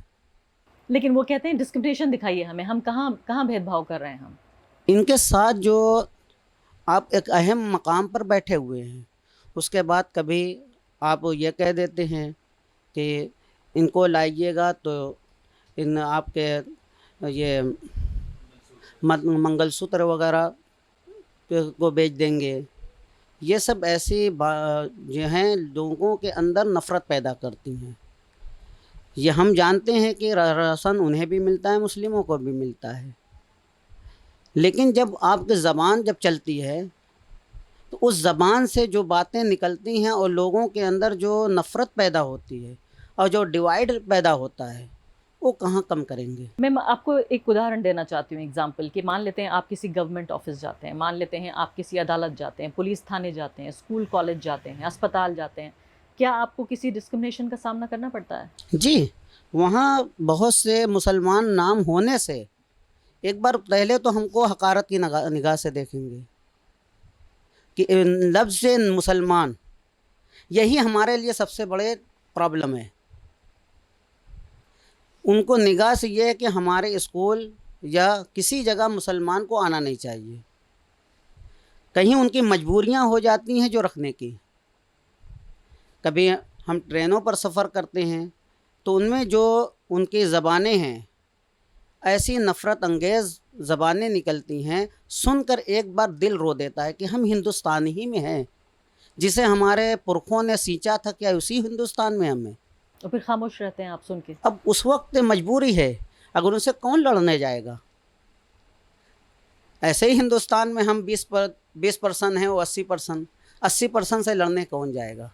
लेकिन वो कहते हैं डिस्क्रिमिनेशन दिखाइए हमें, हम कहाँ कहाँ भेदभाव कर रहे हैं हम। इनके साथ जो आप एक अहम मकाम पर बैठे हुए हैं, उसके बाद कभी आप ये कह देते हैं कि इनको लाइएगा तो इन आपके ये मंगलसूत्र वगैरह को बेच देंगे। ये सब ऐसी जो हैं लोगों के अंदर नफ़रत पैदा करती हैं। ये हम जानते हैं कि राशन उन्हें भी मिलता है, मुस्लिमों को भी मिलता है, लेकिन जब आपकी ज़बान जब चलती है तो उस ज़बान से जो बातें निकलती हैं और लोगों के अंदर जो नफ़रत पैदा होती है और जो डिवाइड पैदा होता है, वो कहाँ कम करेंगे। मैं आपको एक उदाहरण देना चाहती हूँ, एग्जाम्पल कि मान लेते हैं आप किसी गवर्नमेंट ऑफिस जाते हैं, मान लेते हैं आप किसी अदालत जाते हैं, पुलिस थाने जाते हैं, स्कूल कॉलेज जाते हैं, अस्पताल जाते हैं, क्या आपको किसी डिस्क्रिमिनेशन का सामना करना पड़ता है? जी, वहाँ बहुत से मुसलमान नाम होने से एक बार पहले तो हमको हकारत की निगाह से देखेंगे कि लफ्ज़ मुसलमान, यही हमारे लिए सबसे बड़े प्रॉब्लम है। उनको निगाह से ये है कि हमारे स्कूल या किसी जगह मुसलमान को आना नहीं चाहिए। कहीं उनकी मजबूरियां हो जाती हैं जो रखने की। कभी हम ट्रेनों पर सफ़र करते हैं तो उनमें जो उनकी ज़बानें हैं, ऐसी नफ़रत अंगेज़ ज़बानें निकलती हैं, सुनकर एक बार दिल रो देता है कि हम हिंदुस्तान ही में हैं, जिसे हमारे पुरखों ने सींचा था, क्या उसी हिंदुस्तान में हमें। और फिर खामोश रहते हैं आप सुन के। अब उस वक्त मजबूरी है, अगर उनसे कौन लड़ने जाएगा। ऐसे ही हिंदुस्तान में हम 20% हैं, वो 80% से लड़ने कौन जाएगा।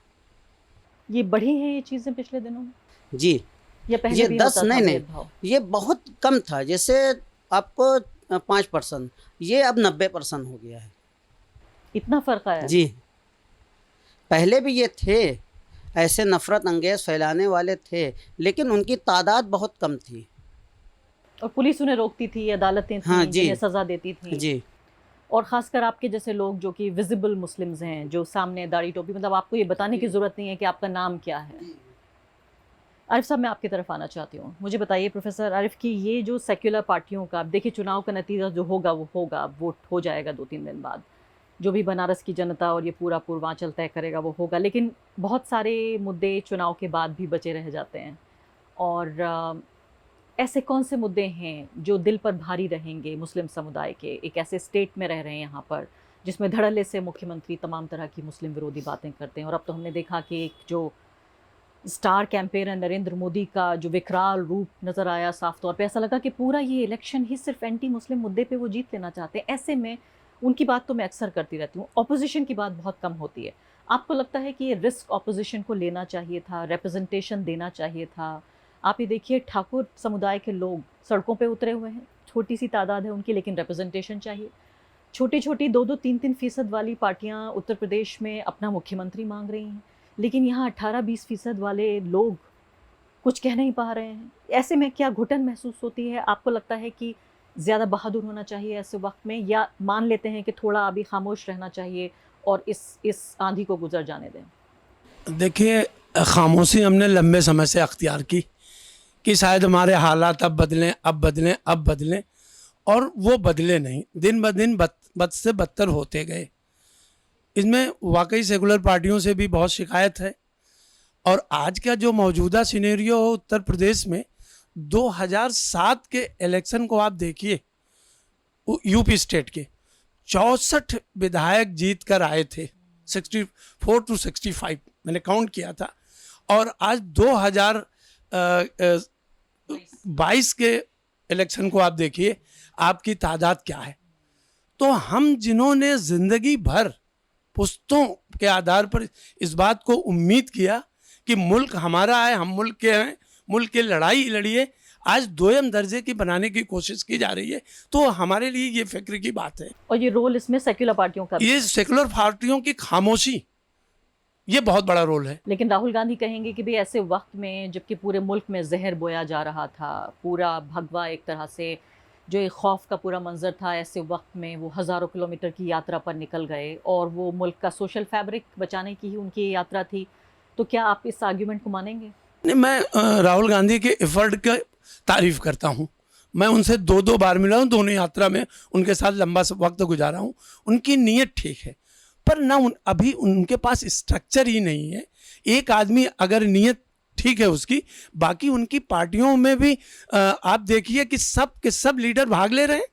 ये बढ़ी हैं ये चीज़ें पिछले दिनों में? जी, या पहले ये भी 10 होता था नहीं, भेदभाव? ये बहुत कम था। जैसे आपको 5%, ये अब 90% हो गया है। इतना फ़र्क आया है? जी, पहले भी ये थे, ऐसे नफ़रत अंगेज़ फैलाने वाले थे, लेकिन उनकी तादाद बहुत कम थी। और पुलिस उन्हें रोकती थी, अदालतें थीं हाँ जी, जिन्हें सज़ा देती थी। जी, और ख़ासकर आपके जैसे लोग जो कि विजिबल मुस्लिम्स हैं, जो सामने दाढ़ी टोपी, मतलब आपको ये बताने की ज़रूरत नहीं है कि आपका नाम क्या है। आरिफ साहब, मैं आपकी तरफ आना चाहती हूँ। मुझे बताइए प्रोफेसर आरिफ कि ये जो सेक्युलर पार्टियों का, देखिए चुनाव का नतीजा जो होगा वो होगा, वोट हो जाएगा 2-3 दिन बाद। जो भी बनारस की जनता और ये पूरा पूर्वांचल तय करेगा वो होगा, लेकिन बहुत सारे मुद्दे चुनाव के बाद भी बचे रह जाते हैं। और ऐसे कौन से मुद्दे हैं जो दिल पर भारी रहेंगे मुस्लिम समुदाय के? एक ऐसे स्टेट में रह रहे हैं यहाँ पर जिसमें धड़ल्ले से मुख्यमंत्री तमाम तरह की मुस्लिम विरोधी बातें करते हैं, और अब तो हमने देखा कि एक जो स्टार कैंपेनर नरेंद्र मोदी का जो विकराल रूप नज़र आया, साफ तौर पे ऐसा लगा कि पूरा ये इलेक्शन ही सिर्फ एंटी मुस्लिम मुद्दे पे वो जीत लेना चाहते हैं। ऐसे में उनकी बात तो मैं अक्सर करती रहती हूँ, ऑपोजिशन की बात बहुत कम होती है। आपको लगता है कि ये रिस्क ऑपोजिशन को लेना चाहिए था, रिप्रेजेंटेशन देना चाहिए था? आप ये देखिए ठाकुर समुदाय के लोग सड़कों पे उतरे हुए हैं, छोटी सी तादाद है उनकी, लेकिन रिप्रेजेंटेशन चाहिए। छोटी-छोटी 2-2, 3-3% वाली पार्टियां उत्तर प्रदेश में अपना मुख्यमंत्री मांग रही हैं, लेकिन यहाँ 18-20% वाले लोग कुछ कह नहीं पा रहे हैं। ऐसे में क्या घुटन महसूस होती है? आपको लगता है कि ज़्यादा बहादुर होना चाहिए ऐसे वक्त में, या मान लेते हैं कि थोड़ा अभी खामोश रहना चाहिए और इस आंधी को गुजर जाने दें? देखिए, खामोशी हमने लंबे समय से अख्तियार की कि शायद हमारे हालात अब बदलें, अब बदलें, अब बदलें, और वो बदले नहीं। दिन ब दिन बद से बदतर होते गए। इसमें वाकई सेकुलर पार्टियों से भी बहुत शिकायत है। और आज का जो मौजूदा सिनेरियो हो उत्तर प्रदेश में, 2007 के इलेक्शन को आप देखिए, यूपी स्टेट के 64 विधायक जीत कर आए थे, 64 to 65 मैंने काउंट किया था। और आज 2022 के इलेक्शन को आप देखिए, आपकी तादाद क्या है। तो हम जिन्होंने ज़िंदगी भर पुश्तों के आधार पर इस बात को उम्मीद किया कि मुल्क हमारा है, हम मुल्क के हैं, मुल्क की लड़ाई लड़िए, आज दोयम दर्जे की बनाने की कोशिश की जा रही है। तो हमारे लिए ये फिक्र की बात है। और ये रोल इसमें सेक्युलर पार्टियों का, ये सेकुलर पार्टियों की खामोशी, ये बहुत बड़ा रोल है। लेकिन राहुल गांधी कहेंगे कि भाई ऐसे वक्त में जबकि पूरे मुल्क में जहर बोया जा रहा था, पूरा भगवा एक तरह से जो एक खौफ का पूरा मंजर था, ऐसे वक्त में वो हज़ारों किलोमीटर की यात्रा पर निकल गए और वो मुल्क का सोशल फैब्रिक बचाने की ही उनकी ये यात्रा थी। तो क्या आप इस आर्ग्यूमेंट को मानेंगे? नहीं, मैं राहुल गांधी के एफर्ट का तारीफ करता हूँ। मैं उनसे दो बार मिला हूँ, दोनों यात्रा में उनके साथ लंबा वक्त गुजारा हूँ। उनकी नीयत ठीक है, पर ना अभी उनके पास स्ट्रक्चर ही नहीं है। एक आदमी अगर नीयत ठीक है उसकी, बाकी उनकी पार्टियों में भी आप देखिए कि सब के सब लीडर भाग ले रहे हैं,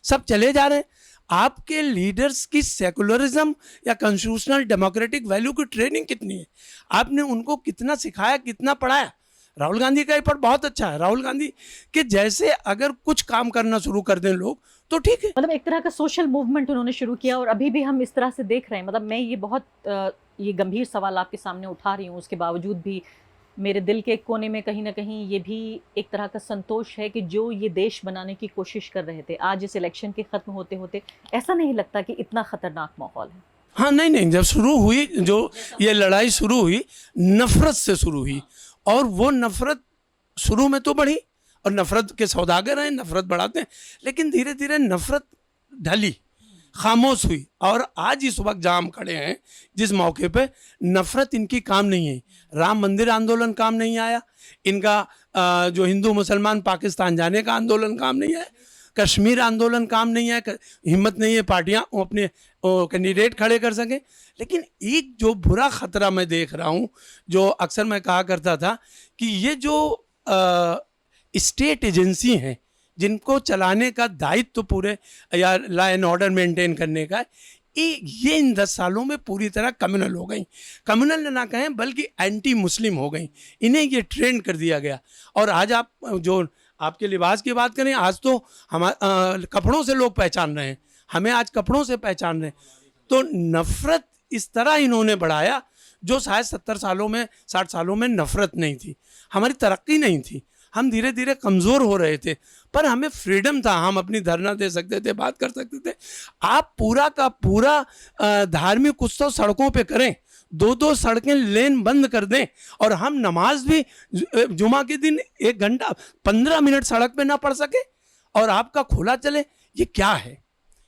सब चले जा रहे हैं। आपके लीडर्स की सेकुलरिज्म या कॉन्स्टिट्यूशनल डेमोक्रेटिक वैल्यू की ट्रेनिंग कितनी है? आपने उनको कितना सिखाया, कितना पढ़ाया? राहुल गांधी का एफर्ट बहुत अच्छा है। राहुल गांधी के जैसे अगर कुछ काम करना शुरू कर दें लोग तो ठीक है। मतलब एक तरह का सोशल मूवमेंट उन्होंने शुरू किया और अभी भी हम इस तरह से देख रहे हैं। मतलब मैं ये बहुत ये गंभीर सवाल आपके सामने उठा रही हूँ, उसके बावजूद भी मेरे दिल के एक कोने में कहीं ना कहीं ये भी एक तरह का संतोष है कि जो ये देश बनाने की कोशिश कर रहे थे, आज इस इलेक्शन के ख़त्म होते होते ऐसा नहीं लगता कि इतना ख़तरनाक माहौल है? हाँ, नहीं, जब शुरू हुई, जो ये लड़ाई शुरू हुई, नफरत से शुरू हुई, और वो नफरत शुरू में तो बढ़ी, और नफरत के सौदागर हैं, नफरत बढ़ाते हैं, लेकिन धीरे धीरे नफरत ढली, खामोश हुई। और आज इस वक्त जहाँ हम खड़े हैं, जिस मौके पे, नफरत इनकी काम नहीं है। राम मंदिर आंदोलन काम नहीं आया इनका, जो हिंदू मुसलमान पाकिस्तान जाने का आंदोलन काम नहीं आया, कश्मीर आंदोलन काम नहीं आया, हिम्मत नहीं है पार्टियां अपने कैंडिडेट खड़े कर सकें। लेकिन एक जो बुरा खतरा मैं देख रहा हूं, जो अक्सर मैं कहा करता था कि ये जो स्टेट एजेंसी हैं जिनको चलाने का दायित्व तो पूरे या लॉ एंड ऑर्डर मेंटेन करने का, ये इन 10 सालों में पूरी तरह कम्युनल हो गई। कम्युनल ना कहें बल्कि एंटी मुस्लिम हो गई। इन्हें ये ट्रेंड कर दिया गया। और आज आप जो आपके लिबास की बात करें, आज तो हम कपड़ों से लोग पहचान रहे हैं, हमें आज कपड़ों से पहचान रहे हैं। तो नफ़रत इस तरह इन्होंने बढ़ाया जो शायद 70 सालों में 60 सालों में नफ़रत नहीं थी। हमारी तरक्की नहीं थी, हम धीरे धीरे कमज़ोर हो रहे थे, पर हमें फ्रीडम था, हम अपनी धरना दे सकते थे, बात कर सकते थे। आप पूरा का पूरा धार्मिक उत्सव सड़कों पे करें, 2-2 सड़कें लेन बंद कर दें, और हम नमाज भी जुमा के दिन 1 घंटा 15 मिनट सड़क पे ना पढ़ सके और आपका खुला चले, ये क्या है?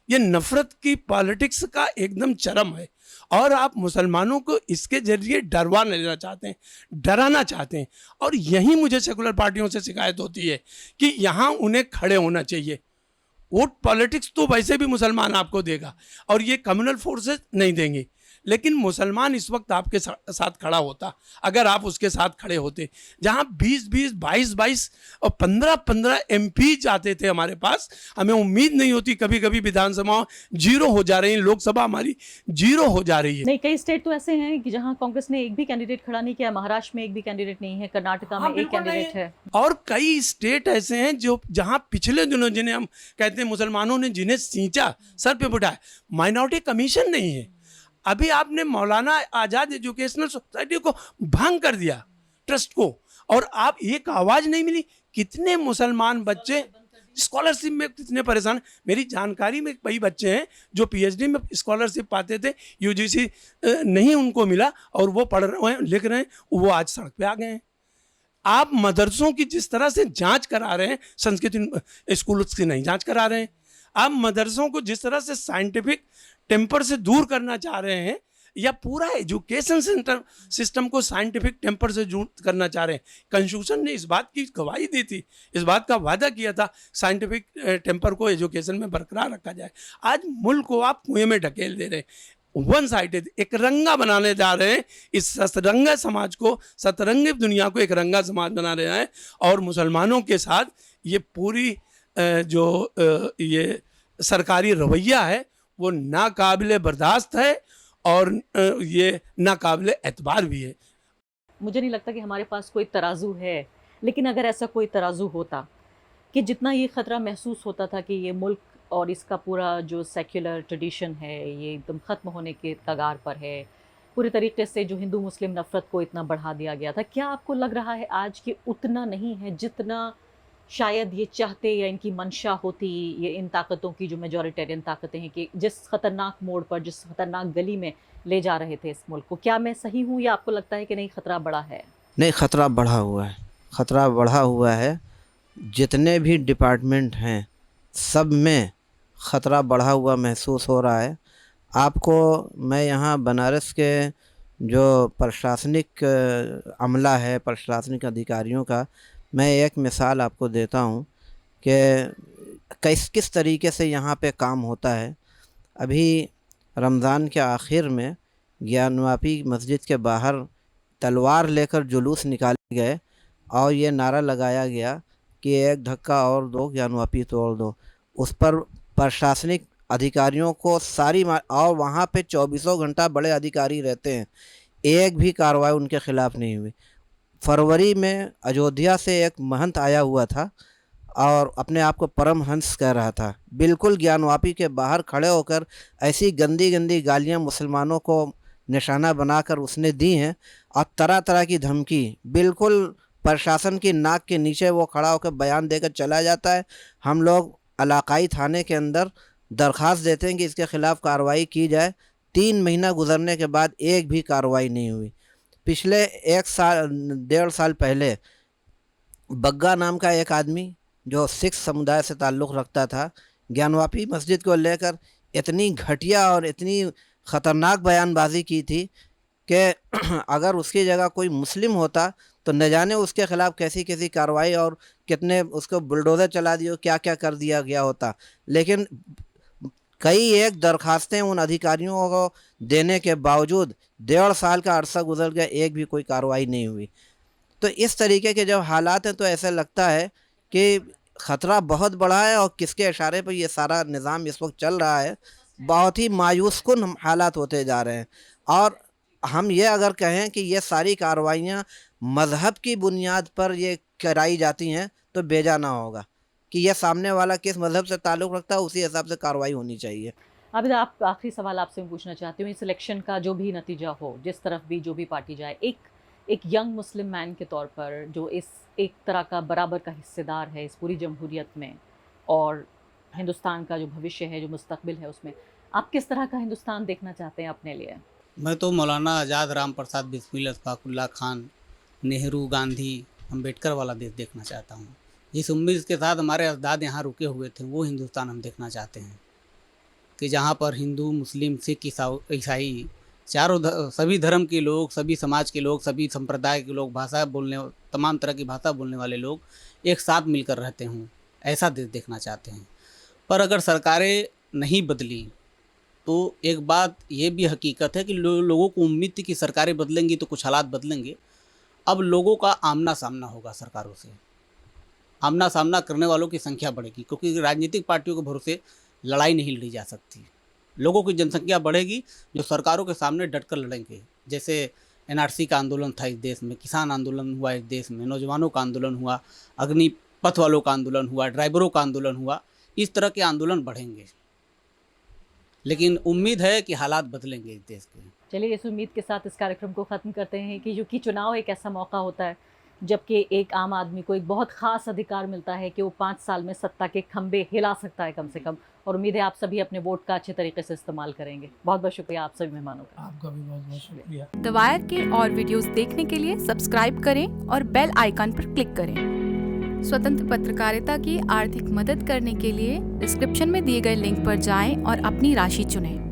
ये नफरत की पॉलिटिक्स का एकदम चरम है। और आप मुसलमानों को इसके जरिए डरवा लेना चाहते हैं, डराना चाहते हैं। और यही मुझे सेकुलर पार्टियों से शिकायत होती है कि यहाँ उन्हें खड़े होना चाहिए। वोट पॉलिटिक्स तो वैसे भी मुसलमान आपको देगा और ये कम्युनल फोर्सेस नहीं देंगे, लेकिन मुसलमान इस वक्त आपके साथ खड़ा होता अगर आप उसके साथ खड़े होते। जहां 20-20, 22-22 और 15-15 MP आते थे हमारे पास, हमें उम्मीद नहीं होती। कभी कभी विधानसभा 0 हो जा रही है, लोकसभा हमारी 0 हो जा रही है। नहीं, कई स्टेट तो ऐसे हैं कि जहां कांग्रेस ने एक भी कैंडिडेट खड़ा नहीं किया। महाराष्ट्र में एक भी कैंडिडेट नहीं है, कर्नाटका में एक कैंडिडेट है, और कई स्टेट ऐसे हैं जो जहां पिछले दिनों जिन्हें हम कहते हैं मुसलमानों ने जिन्हें सींचा, सर पे बिठाया, माइनॉरिटी कमीशन नहीं है। अभी आपने मौलाना आज़ाद एजुकेशनल सोसाइटी को भंग कर दिया, ट्रस्ट को, और आप एक आवाज़ नहीं मिली। कितने मुसलमान बच्चे स्कॉलरशिप में कितने परेशान। मेरी जानकारी में कई बच्चे हैं जो PhD में स्कॉलरशिप पाते थे, UGC नहीं उनको मिला और वो पढ़ रहे हैं, लिख रहे हैं, वो आज सड़क पे आ गए हैं। आप मदरसों की जिस तरह से जांच करा रहे हैं, संस्कृत स्कूल की नहीं जांच करा रहे हैं। आप मदरसों को जिस तरह से साइंटिफिक टेम्पर से दूर करना चाह रहे हैं, या पूरा एजुकेशन सेंटर सिस्टम को साइंटिफिक टेम्पर से दूर करना चाह रहे हैं। कॉन्स्टिट्यूशन ने इस बात की गवाही दी थी, इस बात का वादा किया था, साइंटिफिक टेम्पर को एजुकेशन में बरकरार रखा जाए। आज मुल्क को आप कुएं में ढकेल दे रहे हैं, वन साइडेड एक रंगा बनाने जा रहे हैं। इस सतरंगा समाज को, सतरंगी दुनिया को एक रंगा समाज बना रहे हैं, और मुसलमानों के साथ ये पूरी जो ये सरकारी रवैया है वो नाकाबिले बर्दाश्त है और ये नाकाबिले एतबार भी है। मुझे नहीं लगता कि हमारे पास कोई तराजू है, लेकिन अगर ऐसा कोई तराजू होता कि जितना ये ख़तरा महसूस होता था कि ये मुल्क और इसका पूरा जो सेक्युलर ट्रेडिशन है ये एकदम ख़त्म होने के कगार पर है, पूरी तरीके से जो हिंदू मुस्लिम नफ़रत को इतना बढ़ा दिया गया था, क्या आपको लग रहा है आज कि उतना नहीं है जितना शायद ये चाहते या इनकी मंशा होती, ये इन ताकतों की जो मेजॉरिटेरियन ताकतें हैं, कि जिस खतरनाक मोड़ पर, जिस खतरनाक गली में ले जा रहे थे इस मुल्क को? क्या मैं सही हूँ या आपको लगता है कि नहीं खतरा बढ़ा है? नहीं, ख़तरा बढ़ा हुआ है, ख़तरा बढ़ा हुआ है। जितने भी डिपार्टमेंट हैं सब में ख़तरा बढ़ा हुआ महसूस हो रहा है। आपको मैं यहाँ बनारस के जो प्रशासनिक अमला है, प्रशासनिक अधिकारियों का मैं एक मिसाल आपको देता हूँ कि किस तरीके से यहाँ पे काम होता है। अभी रमज़ान के आखिर में ज्ञानवापी मस्जिद के बाहर तलवार लेकर जुलूस निकाले गए और ये नारा लगाया गया कि एक धक्का और दो, ज्ञानवापी तोड़ दो। उस पर प्रशासनिक अधिकारियों को और वहाँ पे 24 घंटा बड़े अधिकारी रहते हैं, एक भी कार्रवाई उनके ख़िलाफ़ नहीं हुई। फरवरी में अयोध्या से एक महंत आया हुआ था और अपने आप को परमहंस कह रहा था। बिल्कुल ज्ञानवापी के बाहर खड़े होकर ऐसी गंदी गंदी गालियाँ मुसलमानों को निशाना बनाकर उसने दी हैं और तरह तरह की धमकी, बिल्कुल प्रशासन की नाक के नीचे वो खड़ा होकर बयान देकर चला जाता है। हम लोग इलाकाई थाने के अंदर दरख्वास्त देते हैं कि इसके ख़िलाफ़ कार्रवाई की जाए। 3 महीना गुजरने के बाद एक भी कार्रवाई नहीं हुई। पिछले 1.5 साल पहले बग्गा नाम का एक आदमी जो सिख समुदाय से ताल्लुक़ रखता था, ज्ञानवापी मस्जिद को लेकर इतनी घटिया और इतनी ख़तरनाक बयानबाजी की थी कि अगर उसकी जगह कोई मुस्लिम होता तो न जाने उसके ख़िलाफ़ कैसी कैसी कार्रवाई और कितने उसको बुलडोज़र चला दिए, क्या क्या कर दिया गया होता। लेकिन कई एक दरखास्तें उन अधिकारियों को देने के बावजूद 1.5 साल का अरसा गुजर गया, एक भी कोई कार्रवाई नहीं हुई। तो इस तरीके के जब हालात हैं तो ऐसा लगता है कि ख़तरा बहुत बड़ा है और किसके इशारे पर ये सारा निज़ाम इस वक्त चल रहा है। बहुत ही मायूसकुन हालात होते जा रहे हैं। और हम ये अगर कहें कि ये सारी कार्रवाइयाँ मज़हब की बुनियाद पर ये कराई जाती हैं तो बेजा ना होगा कि ये सामने वाला किस मज़हब से ताल्लुक़ रखता है, उसी हिसाब से कार्रवाई होनी चाहिए। अब आप आखिरी सवाल आपसे मैं पूछना चाहती हूँ, इस इलेक्शन का जो भी नतीजा हो, जिस तरफ भी जो भी पार्टी जाए, एक यंग मुस्लिम मैन के तौर पर जो इस एक तरह का बराबर का हिस्सेदार है इस पूरी जमहूरियत में और हिंदुस्तान का जो भविष्य है, जो मुस्तकबिल है, उसमें आप किस तरह का हिंदुस्तान देखना चाहते हैं अपने लिए? मैं तो मौलाना आज़ाद राम प्रसाद बिस्मिल अशफाकुल्ला खान, नेहरू, गांधी, अम्बेडकर वाला देश देखना चाहता हूँ। जिस उम्मीद के साथ हमारे अजदाद यहाँ रुके हुए थे वो हिंदुस्तान हम देखना चाहते हैं कि जहाँ पर हिंदू, मुस्लिम, सिख, ईसाई सभी धर्म के लोग, सभी समाज के लोग, सभी संप्रदाय के लोग, तमाम तरह की भाषा बोलने वाले लोग एक साथ मिलकर रहते हों, ऐसा देश देखना चाहते हैं। पर अगर सरकारें नहीं बदली तो एक बात ये भी हकीकत है कि लोगों को उम्मीद थी कि सरकारें बदलेंगी तो कुछ हालात बदलेंगे। अब लोगों का आमना सामना होगा सरकारों से, आमना सामना करने वालों की संख्या बढ़ेगी, क्योंकि राजनीतिक पार्टियों के भरोसे लड़ाई नहीं लड़ी जा सकती। लोगों की जनसंख्या बढ़ेगी जो सरकारों के सामने डटकर लड़ेंगे। जैसे एनआरसी का आंदोलन था इस देश में, किसान आंदोलन हुआ इस देश में, नौजवानों का आंदोलन हुआ, अग्निपथ वालों का आंदोलन हुआ, ड्राइवरों का आंदोलन हुआ। इस तरह के आंदोलन बढ़ेंगे, लेकिन उम्मीद है कि हालात बदलेंगे इस देश के। चलिए, इस उम्मीद के साथ इस कार्यक्रम को ख़त्म करते हैं कि क्योंकि चुनाव एक ऐसा मौका होता है जबकि एक आम आदमी को एक बहुत ख़ास अधिकार मिलता है कि वो 5 साल में सत्ता के खंभे हिला सकता है कम से कम। और उम्मीद है आप सभी अपने वोट का अच्छे तरीके से इस्तेमाल करेंगे। बहुत बहुत शुक्रिया आप सभी मेहमानों का। आपका भी बहुत बहुत शुक्रिया। द वायर के और वीडियोस देखने के लिए सब्सक्राइब करें और बेल आइकन पर क्लिक करें। स्वतंत्र पत्रकारिता की आर्थिक मदद करने के लिए डिस्क्रिप्शन में दिए गए लिंक पर जाएं और अपनी राशि चुनें।